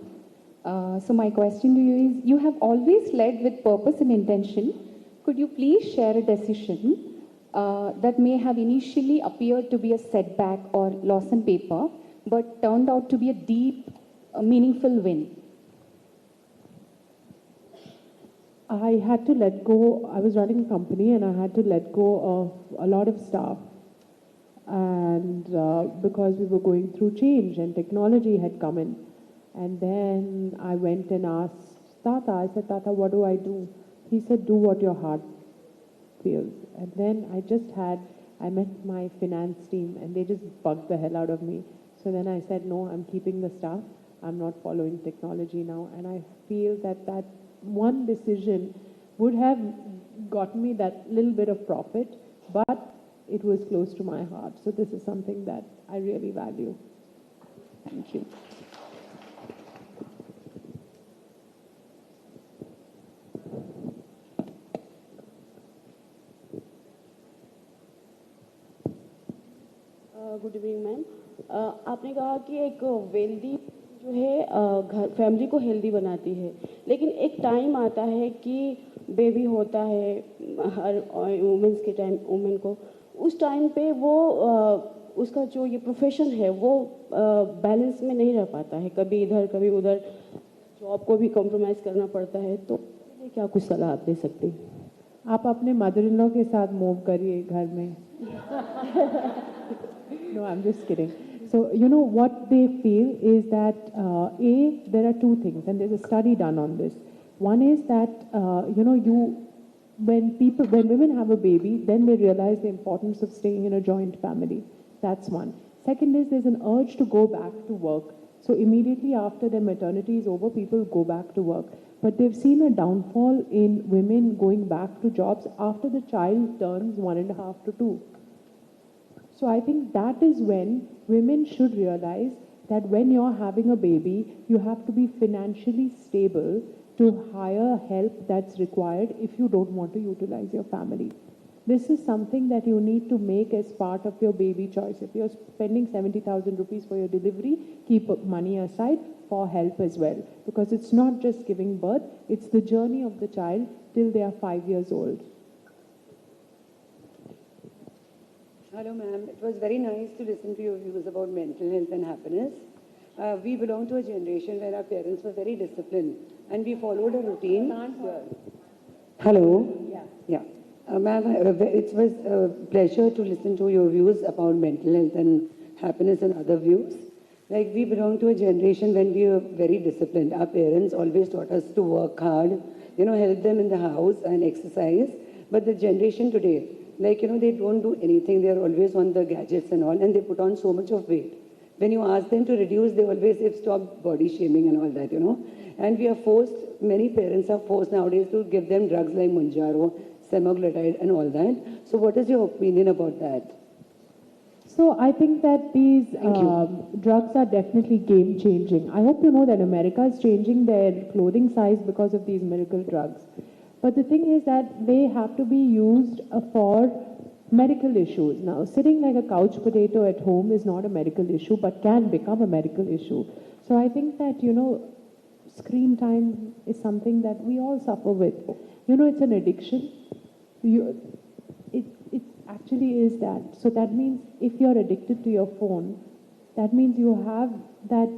So my question to you is, you have always led with purpose and intention. Could you please share a decision that may have initially appeared to be a setback or loss on paper, but turned out to be a deep, meaningful win? I had to let go. I was running a company and I had to let go of a lot of staff. And because we were going through change and technology had come in. And then I went and asked Tata, I said, Tata, what do I do? He said, do what your heart feels. And then I met my finance team and they just bugged the hell out of me. So then I said, no, I'm keeping the staff. I'm not following technology now. And I feel that that one decision would have gotten me that little bit of profit, but it was close to my heart. So this is something that I really value. Thank you. Good evening ma'am. आपने कहा कि एक wealthy जो है घर family को healthy बनाती है, लेकिन एक टाइम आता है कि बेबी होता है हर वुमेंस के टाइम, वुमेन को उस टाइम पे वो उसका जो ये प्रोफेशन है वो बैलेंस में नहीं रह पाता है, कभी इधर कभी उधर, जॉब को भी कॉम्प्रोमाइज़ करना पड़ता है। तो ये क्या कुछ सलाह आप दे सकते हैं? आप अपने मदर इन लॉ के साथ मूव करिए घर में. No, I'm just kidding. So, what they feel is that, there are two things, and there's a study done on this. One is that, when women have a baby, then they realize the importance of staying in a joint family. That's one. Second is there's an urge to go back to work. So immediately after their maternity is over, people go back to work. But they've seen a downfall in women going back to jobs after the child turns 1.5 to 2. So I think that is when women should realize that when you're having a baby, you have to be financially stable to hire help that's required if you don't want to utilize your family. This is something that you need to make as part of your baby choice. If you're spending 70,000 rupees for your delivery, keep money aside for help as well. Because it's not just giving birth, it's the journey of the child till they are 5 years old. Hello ma'am, it was very nice to listen to your views about mental health and happiness. We belong to a generation where our parents were very disciplined and we followed a routine. Hello? Yeah. Ma'am, it was a pleasure to listen to your views about mental health and happiness and other views. Like, we belong to a generation when we were very disciplined. Our parents always taught us to work hard, help them in the house and exercise. But the generation today, they don't do anything. They're always on the gadgets and all, and they put on so much of weight. When you ask them to reduce, they always say, stop body shaming and all that, And we are forced, many parents are forced nowadays to give them drugs like Munjaro, semaglutide and all that. So what is your opinion about that? So I think that these drugs are definitely game-changing. I hope you know that America is changing their clothing size because of these miracle drugs. But the thing is that they have to be used for medical issues. Now, sitting like a couch potato at home is not a medical issue, but can become a medical issue. So I think that, screen time is something that we all suffer with. It's an addiction. It actually is that. So that means if you're addicted to your phone, that means you have that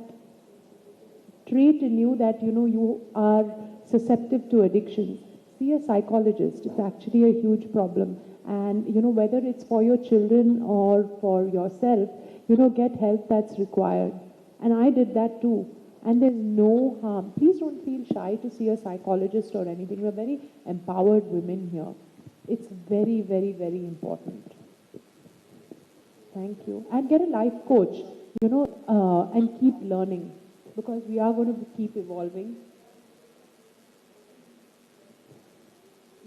trait in you that, you are susceptible to addictions. See a psychologist. It's actually a huge problem. And, whether it's for your children or for yourself, get help that's required. And I did that too. And there's no harm. Please don't feel shy to see a psychologist or anything. We're very empowered women here. It's very, very, very important. Thank you. And get a life coach, and keep learning, because we are going to keep evolving.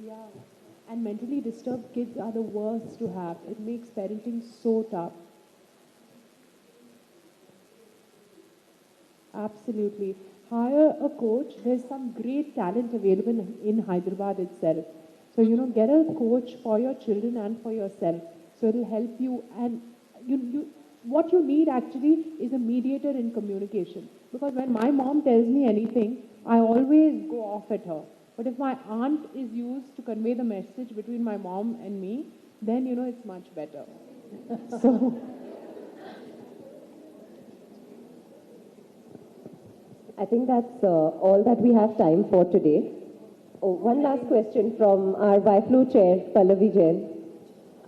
Yeah. And mentally disturbed kids are the worst to have. It makes parenting so tough. Absolutely. Hire a coach. There's some great talent available in Hyderabad itself. So, get a coach for your children and for yourself. So it'll help you. And what you need actually is a mediator in communication. Because when my mom tells me anything, I always go off at her. But if my aunt is used to convey the message between my mom and me, then, it's much better. So... I think that's all that we have time for today. Oh, one last question from our FICCI chair, Pallavi Jain.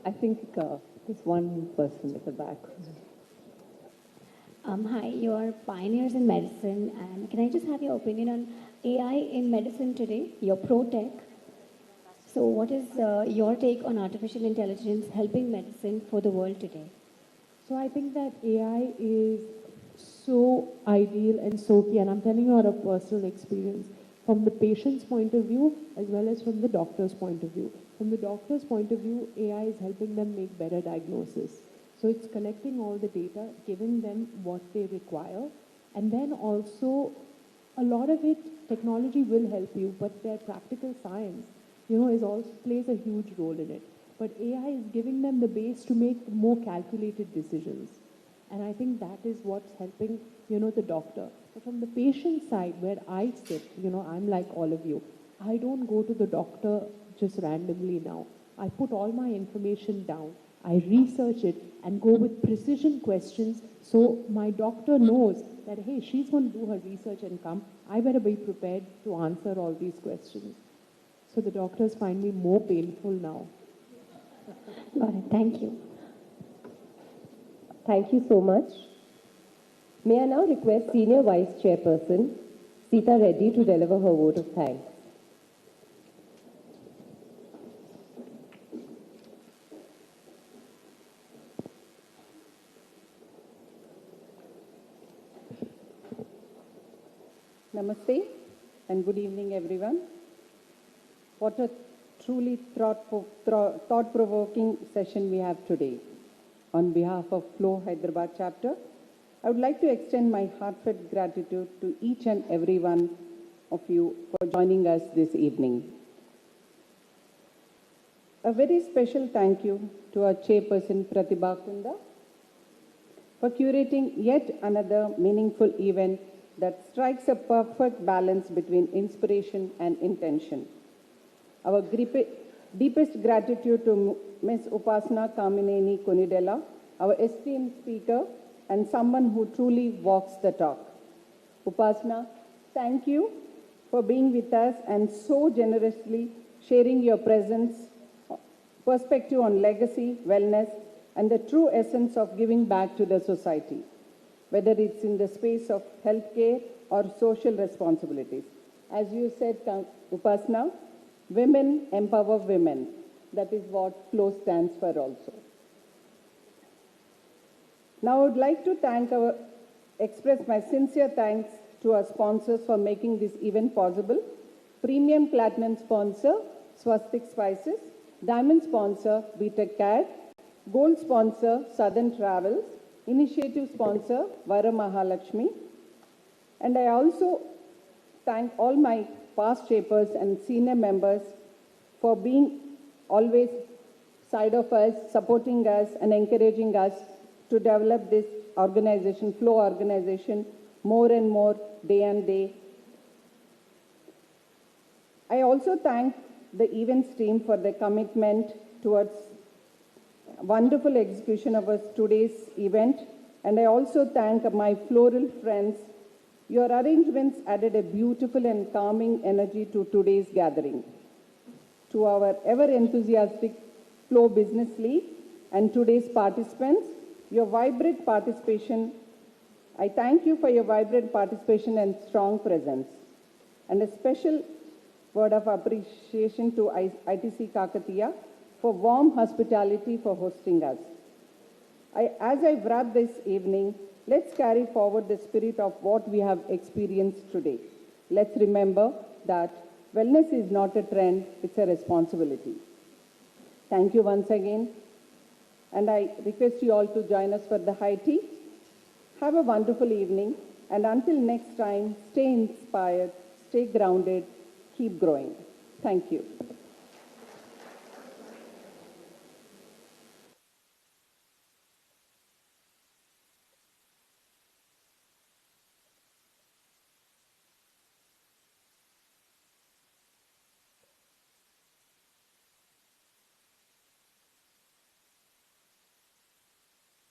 I think there's one person at the back. Hi, you are pioneers in medicine, and can I just have your opinion on AI in medicine today, your pro-tech? So what is your take on artificial intelligence helping medicine for the world today? So I think that AI is so ideal and so key, and I'm telling you out of personal experience, from the patient's point of view as well as from the doctor's point of view. From the doctor's point of view, AI is helping them make better diagnosis. So it's collecting all the data, giving them what they require, and then also a lot of it, technology will help you, but their practical science, is also plays a huge role in it. But AI is giving them the base to make more calculated decisions. And I think that is what's helping, the doctor. But from the patient side, where I sit, I'm like all of you. I don't go to the doctor just randomly now. I put all my information down. I research it and go with precision questions so my doctor knows that, hey, she's going to do her research and come. I better be prepared to answer all these questions. So the doctors find me more painful now. Got it. Thank you. Thank you so much. May I now request Senior Vice Chairperson Sita Reddy to deliver her vote of thanks. Namaste and good evening, everyone. What a truly thought-provoking session we have today. On behalf of FLO Hyderabad chapter, I would like to extend my heartfelt gratitude to each and every one of you for joining us this evening. A very special thank you to our Chairperson Prathibha Kunda for curating yet another meaningful event that strikes a perfect balance between inspiration and intention. Our deepest gratitude to Ms. Upasana Kamineni Konidela, our esteemed speaker and someone who truly walks the talk. Upasana, thank you for being with us and so generously sharing your perspective on legacy, wellness, and the true essence of giving back to the society, whether it's in the space of healthcare or social responsibilities. As you said, Upasana, women empower women. That is what FLO stands for also. Now I would like to express my sincere thanks to our sponsors for making this event possible. Premium Platinum sponsor, Swastik Spices. Diamond sponsor, BTech CAD. Gold sponsor, Southern Travels. Initiative sponsor, Vara Mahalakshmi. And I also thank all my past shapers and senior members for being always side of us, supporting us and encouraging us to develop this organization, FLO organization, more and more day and day. I also thank the events team for their commitment towards wonderful execution of today's event. And I also thank my floral friends. Your arrangements added a beautiful and calming energy to today's gathering. To our ever-enthusiastic FLO Business League and today's participants, your vibrant participation, I thank you for your vibrant participation and strong presence. And a special word of appreciation to ITC Kakatiya for warm hospitality for hosting us. As I wrap this evening, let's carry forward the spirit of what we have experienced today. Let's remember that wellness is not a trend, it's a responsibility. Thank you once again. And I request you all to join us for the high tea. Have a wonderful evening. And until next time, stay inspired, stay grounded, keep growing. Thank you.